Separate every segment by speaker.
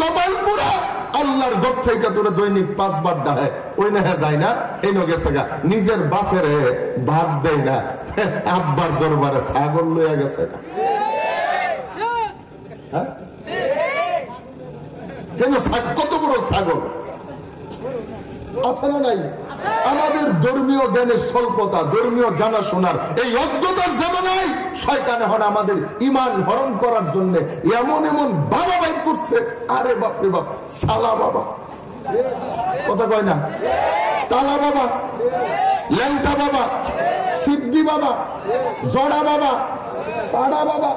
Speaker 1: কপাল পুরা আল্লাহর ঘর থেকে তোরা দৈনিক 5 বার ডাহে ওই না যায় না এই গেছে গা নিজের বাপের ভাত দেয় না আব্বার দরবারে ছাগল লইয়া গেছে কত বড় ছাগল আছে না নাই আমাদের ধর্মীয় জ্ঞানের স্বল্পতা ধর্মীয় জানাশোনার এই অজ্ঞতার জামানায় শয়তান এখন আমাদের ঈমান হরণ করার জন্য এমন এমন বাবা বাইর করছে আরে বাপরে বাপ সালা বাবা কথা কয় না তালা বাবা ল্যাংটা বাবা সিদ্ধি বাবা জড়া বাবা পাড়া বাবা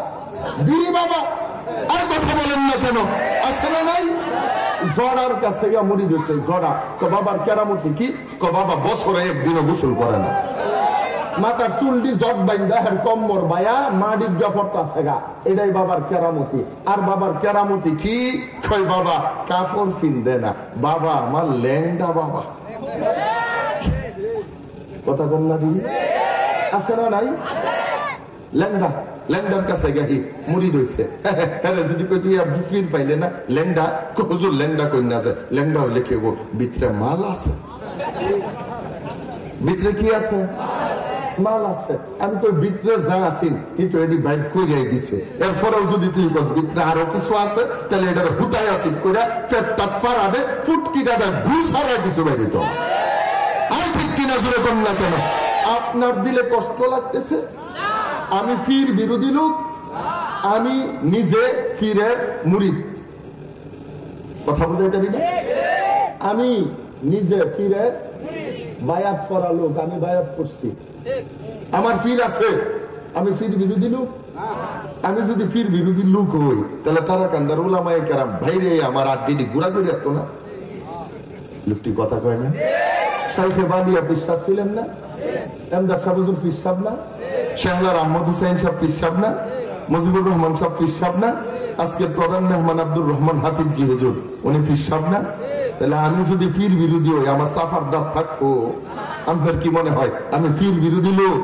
Speaker 1: বিড়ি বাবা আর কথা বলেন না কেন আছে না নাই জড়ার কাছে মুড়ি দিচ্ছে জড়া বাবার কেরামতি কি বাবা বছরে একদিনও গোসল করে না মাথার চুলটি জট বাইন্দা কম্বর বায়া মাটির জফরত আছে গা এটাই বাবার কেরামতি আর বাবার কেরামতি কি কই বাবা কাপড় ফিনদে না বাবা আমার ল্যাংডা বাবা কথা কম না দিদি আছে না নাই ল্যাংডা ল্যাংডার কাছে গাহি মুড়ি রয়েছে যদি কই তুই আর ফির পাইলে না ল্যাংডা হুজুর ল্যাংডা কই না যায় ল্যাংডা হইলে কেউ ভিতরে মাল আছে ভিতরে কি আছে মাল আছে আমি তো ভিতরে যা আছি কিন্তু এটি বাইক কইরাই দিছে এরপরেও যদি তুই বস ভিতরে আরো কিছু আছে তাহলে এটার হুতায় আসি কইরা পেট টাট ফাড়াবে ফুটকিটা দেয় ঘুষ হারাই কিছু বাইরে তো আর ঠিক কিনা জুড়ে কম না কেন আপনার দিলে কষ্ট লাগতেছে আমি ফির বিরোধী লোক আমি নিজে ফিরে মুরিদ কথা বুঝাইতে পারি না আমি নিজে ফিরে বায়াত করা লোক আমি বায়াত করছি আমার ফির আছে আমি ফির বিরোধী লোক আমি যদি ফির বিরোধী লোক হই তাহলে তারা কান্দার উলামায়ে কেরাম ভাইরে আমার আড্ডি গুড়া করে রাখতো না লোকটি কথা কয় না শাইখে বালিয়া পিসাব ছিলেন না এমদাদ সাহেব হুজুর পিসাব না শেখলার আহমদ হুসাইন সাহেব পিসাব না মুজিবুর রহমান সাহেব পিসাব না আজকের প্রধান মেহমান আব্দুর রহমান হাফিজি হুজুর উনি পিসাব না তাহলে আমি যদি ফির বিরোধী হই আমার সাফার দাঁত থাকবো আপনার কি মনে হয় আমি ফির বিরোধী লোক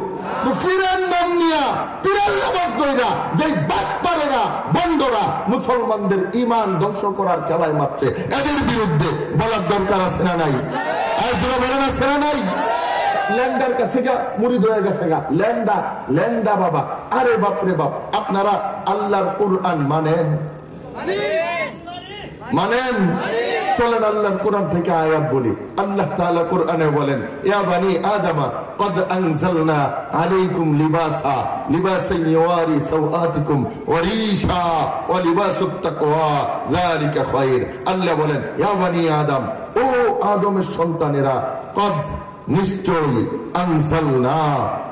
Speaker 1: ফিরের নাম নিয়া পীরের নামাজ কইরা যে বাটপারেরা বন্ধরা মুসলমানদের ঈমান ধ্বংস করার খেলায় মারছে এদের বিরুদ্ধে বলার দরকার আছে না নাই আজরা বলেন আছে না নাই ল্যান্ডার কাছে গা মুড়ি ধরে গেছে গা ল্যান্ডা ল্যান্ডা বাবা আরে বাপরে বাপ আপনারা আল্লাহর কুরআন মানেন মানেন চলেন আল্লাহর কোরআন থেকে আয়াত বলি আল্লাহ তাআলা কোরআনে বলেন ইয়া বানি আদমা قد انزلنا عليكم لباسا لباسا يواري سوآتكم وريشا ولباس التقوى ذلك خير আল্লাহ বলেন ইয়া বানি আদম ও আদমের সন্তানেরা قد নিশ্চয়ই আনজালনা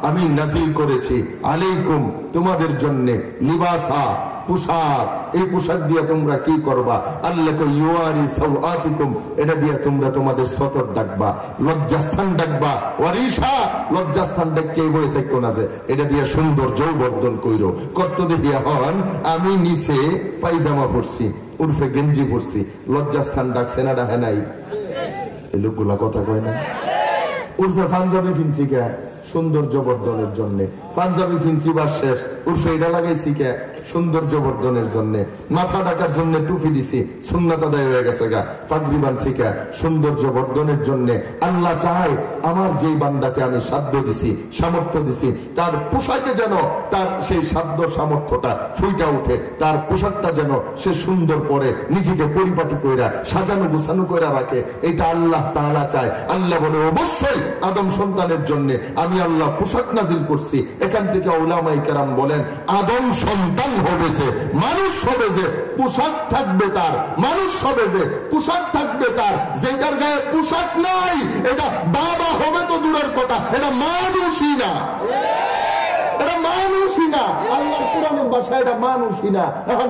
Speaker 1: আমি নাযিল করেছি আলাইকুম তোমাদের জন্য লিবাসা পোশাক এই পোশাক দিয়ে তোমরা কি করবা আল্লাহ কো ইউয়ারি সাওআতিকুম এটা দিয়ে তোমরা তোমাদের সতর ডাকবা লজ্জাস্থান ডাকবা ওয়ারিশা লজ্জাস্থান ডাককে বই থাকো না যে এটা দিয়ে সৌন্দর্য বর্ধন কইরো কত দিয়ে হন আমি নিচে পায়জামা পরছি উরফে গেঞ্জি পরছি লজ্জাস্থান ডাকছে না ডাকে নাই এই লোকগুলা কথা কয় না উর্ফে পাঞ্জাবি ফিনছি কে সৌন্দর্য বর্ধনের জন্য পাঞ্জাবি ফিনছি বা শেষ উর্ফে এটা লাগাইছি কে সৌন্দর্য বর্ধনের জন্য মাথা ঢাকার জন্য টুপি দিছি সুন্নাত আদায় হয়ে গেছে গা পাগড়ি বানছি কে সৌন্দর্য বর্ধনের জন্য আল্লাহ চায় আমার যেই বান্দাকে আমি সাধ্য দিছি সামর্থ্য দিছি তার পোশাকে যেন তার সেই সাধ্য সামর্থ্যটা ফুইটা উঠে তার পোশাকটা যেন সে সুন্দর পরে নিজেকে পরিপাটি কইরা সাজানো গুছানো কইরা রাখে এটা আল্লাহ তাআলা চায় আল্লাহ বলে অবশ্যই আদম সন্তানের জন্য আমি আল্লাহ পোশাক নাজিল করছি এখান থেকে উলামায়ে কেরাম বলেন আদম সন্তান হবে যে মানুষ হবে যে পোশাক থাকবে তার মানুষ হবে যে পোশাক থাকবে তার যেটার গায়ে পোশাক নাই এটা বাবা হবে তো দূরের কথা এটা মানুষই না এটা মানুষই না আল্লাহর কোরআনের ভাষায় এটা মানুষই না এখন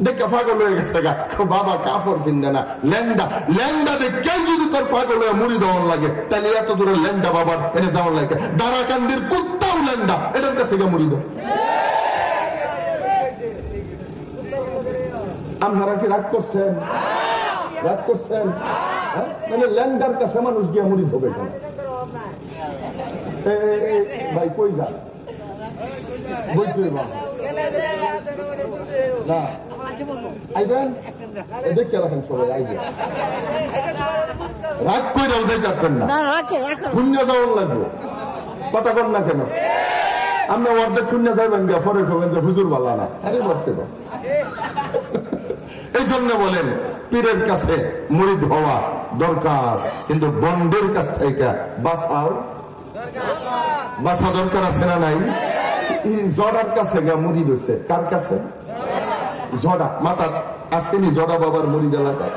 Speaker 1: দেখে পাগল হয়ে গেছে গা বাবা কাপড় ফিনবে না ল্যান্ডা ল্যান্ডা দেখে যদি তোর পাগল হয়ে মুড়ি দেওয়ার লাগে তাহলে এত দূরে ল্যান্ডা বাবার এনে যাওয়ার লাগে দারাকান্দির কুত্তাও ল্যান্ডা এটার কাছে গিয়ে মুড়ি দেয় আপনারা কি রাগ করছেন রাগ করছেন মানে ল্যান্ডার কাছে মানুষ গিয়ে মুড়ি ধোবে কেন ভাই কই যা বুঝতে না আইবেন দেখে রাখেন সবাই আইবেন রাগ করে যাই যাচ্ছেন না শূন্য যাওয়ার লাগবে কথা কর না কেন আমরা অর্ধেক শূন্য যাইবেন গিয়া পরে করবেন যে হুজুর ভালো না আরে বলতে এই জন্য বলেন পীরের কাছে মুরিদ হওয়া দরকার কিন্তু বন্ডের কাছ থেকে বাসা দরকার আছে না নাই জড়ার কাছে গা মুরিদ হয়েছে কার কাছে জড়া মাথা আসেনি জড়া বাবার মুরিদ এলাকা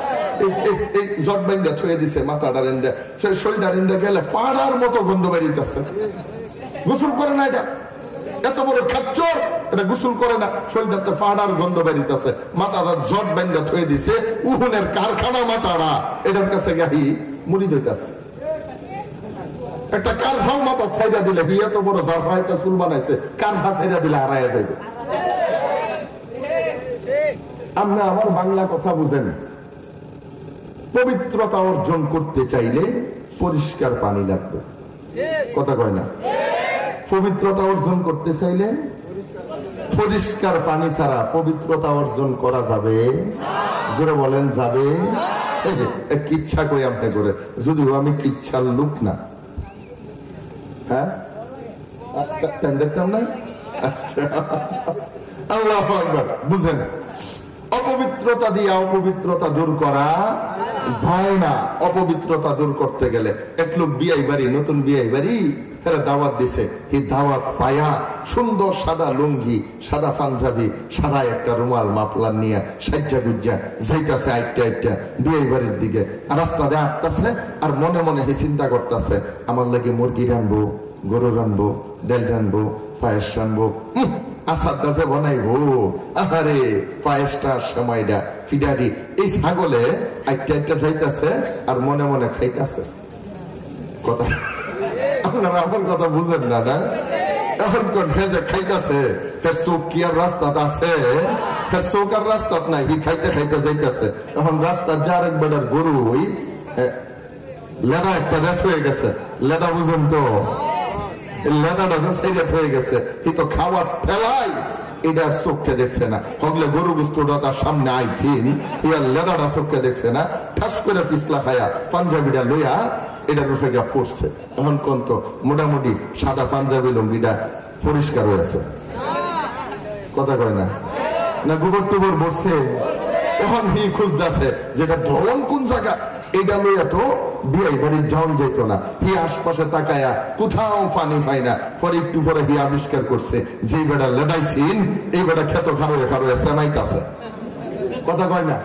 Speaker 1: এই জট বাইন্দা ছুঁয়ে দিছে মাথাটা রেন্দা সে শরীরটা রেন্দা গেলে পাড়ার মতো গন্ধ বেরিয়ে যাচ্ছে গোসল করে না এটা এত বড় খাচ্চর এটা গোসল করে না শরীরটাতে পাড়ার গন্ধ বেরিতেছে মাথাটা জট বাইন্দা ছুঁয়ে দিছে উহুনের কারখানা মাথাটা এটার কাছে গাহি মুরিদ হইতেছে একটা কারখানা মাথা ছাইড়া দিলে কি এত বড় জাফরা একটা চুল বানাইছে কারখা ছাইড়া দিলে হারাইয়া যাইবে আপনি আমার বাংলা কথা বুঝেন পবিত্রতা অর্জন করতে চাইলে পরিষ্কার পানি লাগবে কথা কয় না পবিত্রতা অর্জন করতে চাইলে পরিষ্কার পানি ছাড়া পবিত্রতা অর্জন করা যাবে জোরে বলেন যাবে কিচ্ছা কই আপনি করে যদিও আমি কিচ্ছার লোক না হ্যাঁ দেখতাম না আচ্ছা আল্লাহু আকবার বুঝেন অপবিত্রতা দিয়ে অপবিত্রতা দূর করা যায় না অপবিত্রতা দূর করতে গেলে এক লোক বিয়ে বাড়ি নতুন বিয়ে বাড়ি তারা দাওয়াত দিছে এই দাওয়াত পায়া সুন্দর সাদা লুঙ্গি সাদা পাঞ্জাবি সাদা একটা রুমাল মাফলার নিয়ে সাজ্জা গুজ্জা যাইতাছে আইটা বিয়ে বাড়ির দিকে রাস্তা দিয়ে আটতাছে আর মনে মনে হে চিন্তা করতেছে আমার লাগে মুরগি রানবো গরু রানবো ডাল রানবো পায়েস রানবো আসার দাসে বানাইবো আরে পায়েসটার সময়টা ফিডারি এই ছাগলে একটা যাইতেছে আর মনে মনে খাইতেছে কথা আপনারা আমার কথা বুঝেন না না এখন কোন ভেজে খাইতেছে চোখ কি আর রাস্তাত আছে চোখ আর রাস্তাত নাই খাইতে খাইতে যাইতেছে এখন রাস্তার যার এক বেটার গরু ওই লেদা একটা দেখ হয়ে গেছে লেদা বুঝেন তো লেদাটা হয়ে গেছে কিন্তু খাওয়ার ঠেলাই এটা চোখকে দেখছে না হগলে গরু গুস্তটা তার সামনে আইসিন ইয়ার লেদাটা চোখকে দেখছে না ঠাস করে পিছলা খায়া পাঞ্জাবিটা লইয়া এটা রুফে গা পড়ছে এখন কোন তো মোটামুটি সাদা পাঞ্জাবি লুঙ্গিটা পরিষ্কার হয়েছে কথা কয় না না গোবর টোবর বসছে এখন হি খুঁজতেছে যেটা ধরন কোন জায়গা এটা লইয়া তো বিয়ে বাড়ির যাওন যেত না হি আশপাশে তাকায়া কোথাও পানি পাই না পরে একটু পরে হি আবিষ্কার করছে যে বেটা লেদাইছিন এই বেটা খেত খারোয়ে খারোয়ে সেনাই কাছে কথা কয় না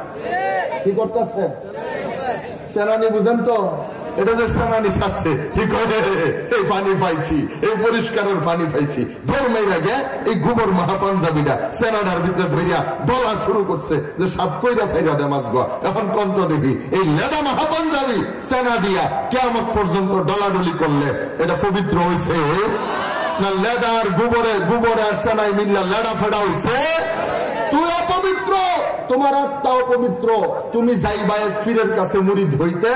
Speaker 1: কি করতেছে সেনানি বুঝেন তো এটা যে সেনানি ছাড়ছে এই পানি পাইছি এই পরিষ্কারের পানি পাইছি ধর্মের আগে এই গোবর মহাপাঞ্জাবিটা সেনাদার ভিতরে ধরিয়া বলা শুরু করছে যে সাপ কইরা সাইরা দে মাছ গা এখন কন্ত দেখি এই লেদা মহাপাঞ্জাবি সেনা দিয়া কিয়ামত পর্যন্ত ডলাডলি করলে এটা পবিত্র হইছে না লেদার গোবরে আর সেনাই মিল্লা লেডা ফেডা হইছে তুই অপবিত্র তোমার আত্মা অপবিত্র তুমি যাইবা এক পীরের কাছে মুরিদ হইতে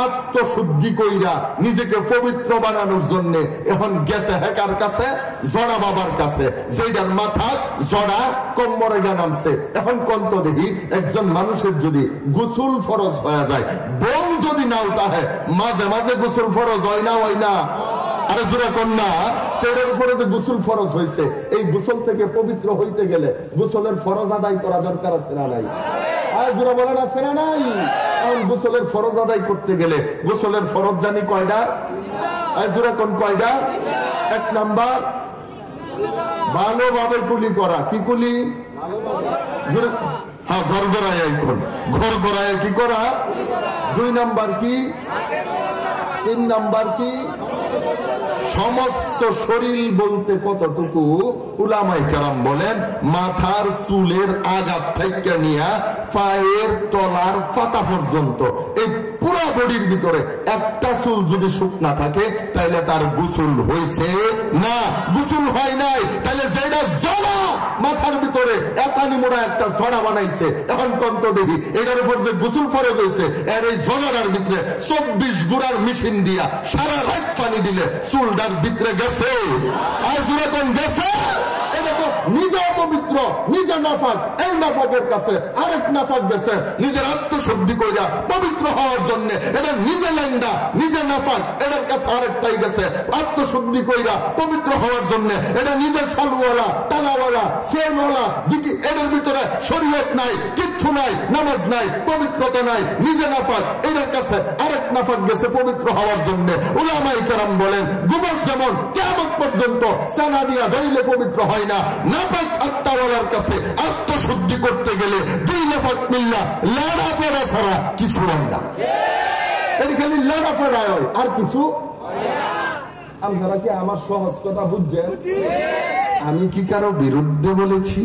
Speaker 1: আত্মশুদ্ধি কইরা নিজেকে পবিত্র বানানোর জন্য এখন গেছে হেকার কাছে জড়া বাবার কাছে যেটার মাথা জড়া কোমরে গা নামছে এখন কন্ত দেখি একজন মানুষের যদি গোসল ফরজ হয়ে যায় বউ যদি নাও তাহে মাঝে মাঝে গোসল ফরজ হয় না আরে জোরে কন্যা তেরের উপরে যে গোসল ফরজ হয়েছে এই গোসল থেকে পবিত্র হইতে গেলে গোসলের ফরজ আদায় করা দরকার আছে না নাই আর জোরে বলেন আছে না নাই গোসলের ফরজ আদায় করতে গেলে গোসলের ফরজ জানি কয়টা আর জোরে কোন কয়টা এক নাম্বার ভালোভাবে কুলি করা কি কুলি হ্যাঁ ঘর গড়ায় ঘর গড়ায় কি করা দুই নাম্বার কি তিন নাম্বার কি সমস্ত শরীর বলতে কতটুকু উলামায়ে কেরাম বলেন মাথার চুলের আগাত থেকে নিয়ে পায়ের তলার পাতা পর্যন্ত এই পুরো বডির ভিতরে একটা চুল যদি শুকনা থাকে তাহলে তার গোসল হয়েছে না গোসল হয় নাই তাহলে যেটা জড়া মাথার ভিতরে একানি মোড়া একটা জড়া বানাইছে এখন কন্ত দেখি এটার উপর যে গোসল ফরজ হয়েছে এর এই জড়ার ভিতরে 24 গুড়ার মেশিন দিয়া সারা রাত পানি দিলে চুলটার ভিতরে গেছে আর জোরে কোন গেছে এটা তো নিজেও পবিত্র, নিজে নাফাক, এই নাফাকের কাছে আরেক নাফাক গেছে নিজের আত্মশুদ্ধি কইরা পবিত্র হওয়ার জন্য। এটা নিজে লেন্ডা, নিজে নাফাক, এটার কাছে আরেকটাই গেছে আত্মশুদ্ধি কইরা পবিত্র হওয়ার জন্য। এটা নিজের সালুওয়ালা, তালাওয়ালা, সেনওয়ালা, এটার ভিতরে শরীয়ত নাই, কিচ্ছু নাই, নামাজ নাই, পবিত্রতা নাই, নিজে নাফাক, এটার কাছে আরেক নাফাক গেছে পবিত্র হওয়ার জন্য। উলামায়ে কেরাম বলেন গোবর যেমন কিয়ামত পর্যন্ত সানা দিয়া ধইলে পবিত্র হয় না, নাফাক আত্মাওয়ালার কাছে আত্মশুদ্ধি করতে গেলে দুই নাফাক মিল্লা লাড়া পড়া ছাড়া কিছু হয় না। এটা খালি লাড়া পড়ায় হয়, আর কিছু। আপনারা কি আমার সহজ কথা বুঝছেন? আমি কি কারো বিরুদ্ধে বলেছি?